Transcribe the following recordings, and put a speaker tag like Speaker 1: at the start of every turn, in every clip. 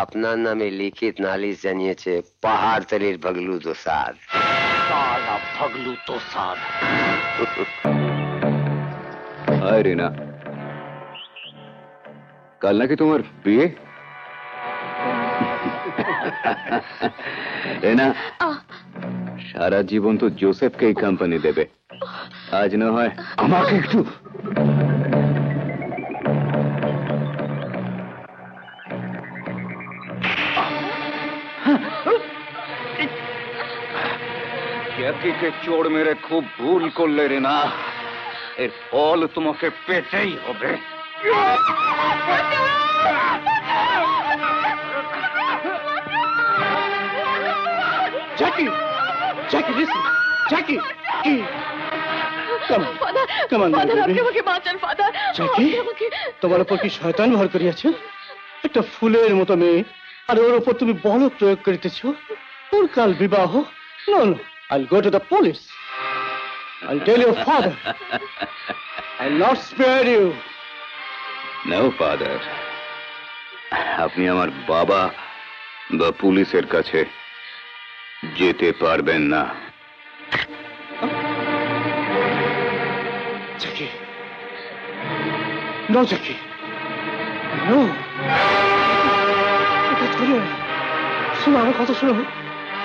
Speaker 1: আপনার নামে লিখিত নালিশ জানিয়েছে পাহাড়তলির ভগলু দোসাদ।
Speaker 2: साला भगलू तो साद।
Speaker 3: हाय रीना, कल नाकि तुम्हार बिये? रीना, सारा जीवन तो जोसेफ के ही कंपनी देबे। आज ना है আমাকে একটু কে চোর মেরে খুব ভুল করলে রে না, এর ফল তোমাকে পেতেই হবে।
Speaker 4: Jackie! Jackie, listen! Jackie! Come on.
Speaker 5: Father!
Speaker 4: Come on,
Speaker 5: Father,
Speaker 4: baby.
Speaker 5: আপনি আমাকে বাঁচান, Father!
Speaker 4: Jackie? তোমার উপর কি শয়তান ভর করিয়াছে? একটা ফুলের মতো মেয়ে, আর ওর উপর তুমি বল প্রয়োগ করিতেছ? ওর কাল বিবাহ? No, no. I'll go to the police. I'll tell your father. I'll not spare you.
Speaker 3: No, father. আপনি আমার বাবা বা পুলিশের কাছে যেতে পারবেন না।
Speaker 4: Jackie. No, Jackie. No. এটা চলে না। শোনো, আমার কথা শোনো।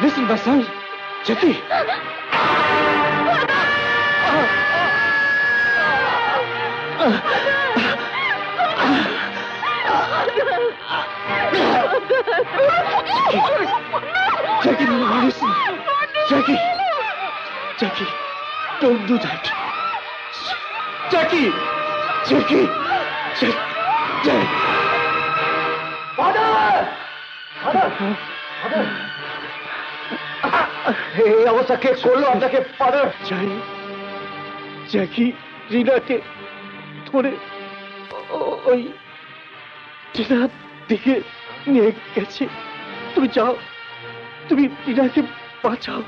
Speaker 4: Listen, my son. Jackie. Jackie, listen. Jackie. Jackie, don't do that. Jackie. Jackie. Jackie.
Speaker 2: Father! Father! Father! এই অবস্থা কে করলো আপনাকে ফাদার?
Speaker 4: জ্যাকি রিনাকে ধরে ওই টিনার দিকে নিয়ে গেছে। তুমি যাও, তুমি রিনাকে বাঁচাও।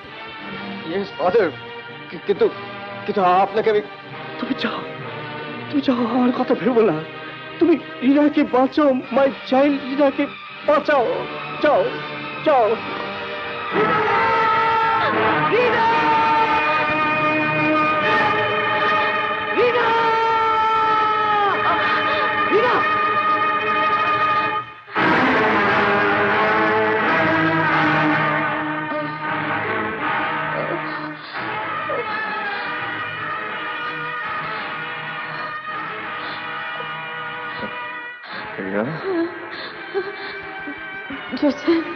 Speaker 2: ইয়েস ফাদার, কিন্তু কিন্তু আপনাকে আমি...
Speaker 4: তুমি যাও, তুমি যাও, আমার কথা ভেবো না। তুমি রিনাকে বাঁচাও, মাই চাইল্ড রিনাকে বাঁচাও। যাও যাও।
Speaker 5: রিনা! রিনা! রিনা! Joseph.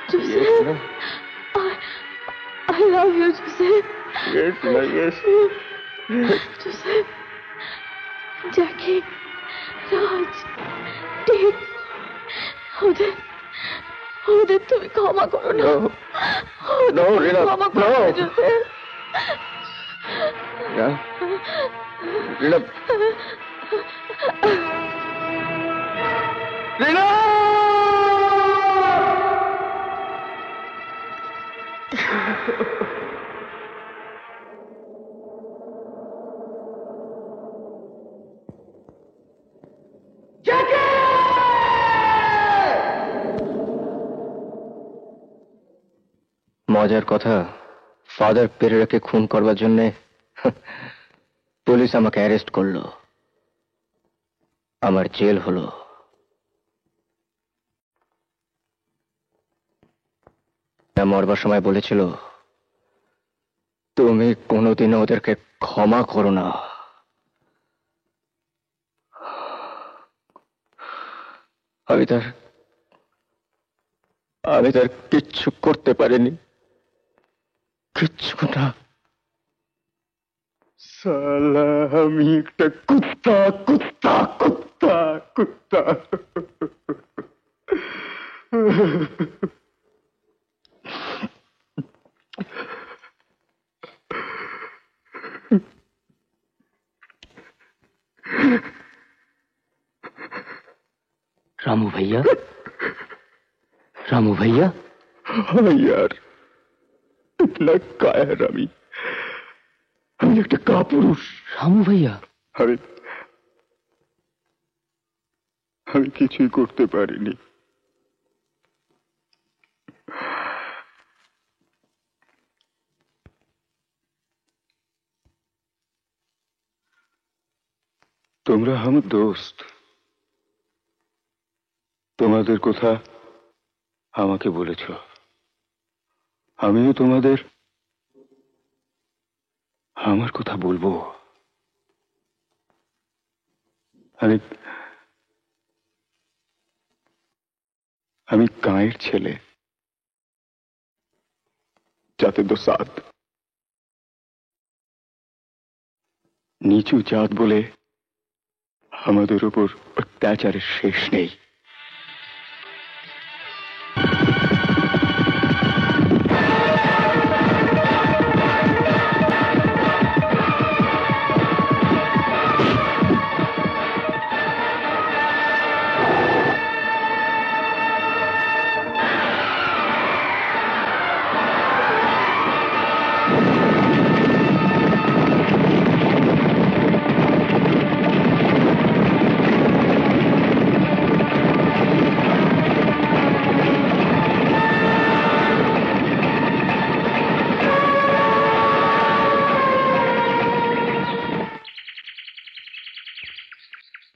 Speaker 5: Joseph. I love you, Joseph.
Speaker 3: Yes, my yes.
Speaker 5: Joseph. Jackie. Raj. Dick. ওদের তুমি ক্ষমা করো না।
Speaker 3: No, Rina,
Speaker 5: ক্ষমা করো না, Joseph.
Speaker 3: Rina. Rina!
Speaker 6: মজার কথা, ফাদার পেরেরাকে খুন করবার জন্য পুলিশ আমাকে অ্যারেস্ট করলো, আমার জেল হলো। মরবার সময় বলেছিল, তুমি কোনোদিন ওদেরকে ক্ষমা করো না। আমি তার কিচ্ছু করতে পারিনি, কিচ্ছু না। সালা আমি একটা কুত্তা কুত্তা কুত্তা কুত্তা। रामू भैया, रामू भैया।
Speaker 3: हाँ यार, इतना कायर रमी,
Speaker 6: আমি একটা কাপুরুষ।
Speaker 4: রামু ভাইয়া,
Speaker 6: আমি আমি কিছুই করতে পারিনি। তোমরা আমার দোস্ত, তোমাদের কথা আমাকে বলেছ, আমিও তোমাদের আমার কথা বলবো। আমি আমি গাঁয়ের ছেলে, জাতে দোসাদ। নিচু জাত বলে আমাদের উপর অত্যাচারের শেষ নেই।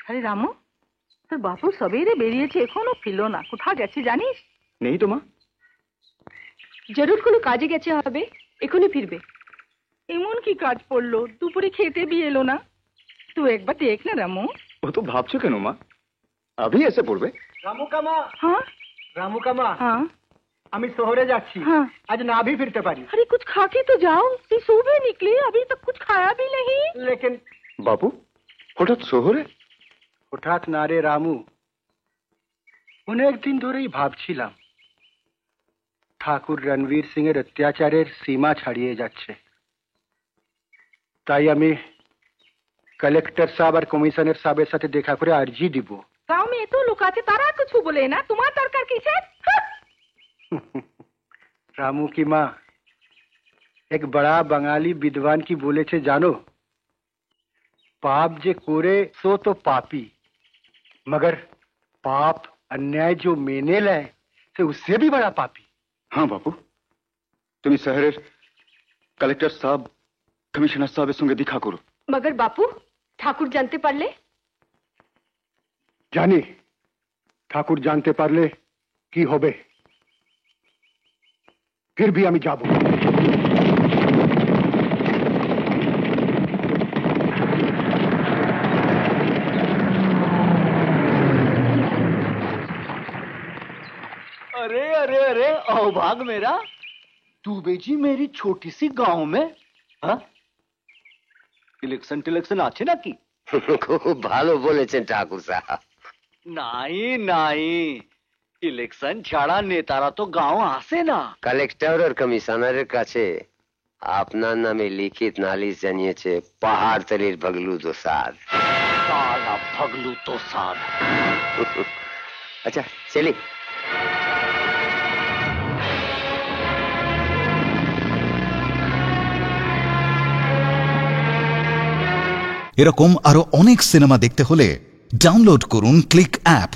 Speaker 7: আরে রামু, তোর বাপু সবেরে বেরিয়েছে, এখনো ফিরলো না। কোথা গেছে জানিস?
Speaker 6: নেই তো মা।
Speaker 5: জরুর কোনো কাজে গেছে হবে, এখনই ফিরবে।
Speaker 7: এমন কি কাজ পড়লো, দুপুরে খেতে भी এলো না? তুই একবার দেখ না রামু।
Speaker 6: ও তো ভাবছো কেন মা, আভি এসে পড়বে।
Speaker 4: রামু কামা,
Speaker 7: हाँ
Speaker 4: রামু কামা,
Speaker 7: हाँ
Speaker 4: আমি শহরে যাচ্ছি,
Speaker 7: हाँ।
Speaker 4: আজ না भी ফিরতে পারি।
Speaker 7: अरे कुछ खा के तो जाओ, तुम सुबह निकली, अभी तक कुछ खाया भी नहीं।
Speaker 4: লেকিন
Speaker 6: বাবু হঠাৎ শহরে?
Speaker 4: হঠাৎ না রে রামু, অনেকদিন ধরেই ভাবছিলাম ঠাকুর রণবীর সিং এর অত্যাচারের সীমা ছাড়িয়ে যাচ্ছে। তাই আমি কালেক্টর সাহেব আর কমিশনার সাহেবের সাথে দেখা করে আর্জি দিব।
Speaker 7: गांव में तो लोग आते, तारा कुछ बोले ना, तुम्हारा दरकार किसे?
Speaker 4: रामू की माँ एक बड़ा बंगाली विद्वान की बोले छे जानो, पाप जे कोरे सो तो पापी, मगर पाप अन्याय जो मेने लाए से उससे भी बड़ा पापी।
Speaker 6: হ্যাঁ বাবু, তুমি শহরের কালেক্টর সাহেব কমিশনার সাহেবের সঙ্গে দেখা করো।
Speaker 5: मगर बापू ठाकुर जानते पारले?
Speaker 4: জানি ঠাকুর জানতে পারলে কি হবে, फिर भी আমি যাব।
Speaker 8: अरे अरे अरे अभाग मेरा, तू बेची मेरी छोटी सी गांव में। हाँ, इलेक्शन टिलेक्शन আছে নাকি?
Speaker 1: খুব ভালো বলেছেন ঠাকুর সাহেব।
Speaker 8: নাই নাই, ইলেকশন ছাড়া নেতারা তো গাঁও আসে না।
Speaker 1: কালেক্টর আর কমিশনারের কাছে আপনার নামে লিখিত নালিশ জানিয়েছে পাহাড়তলির ভগলু দোসাদ।
Speaker 8: साला भगलू तो साध।
Speaker 1: আচ্ছা চলি।
Speaker 9: এরকম আরো অনেক সিনেমা দেখতে হলে ডাউনলোড করুন ক্লিক অ্যাপ।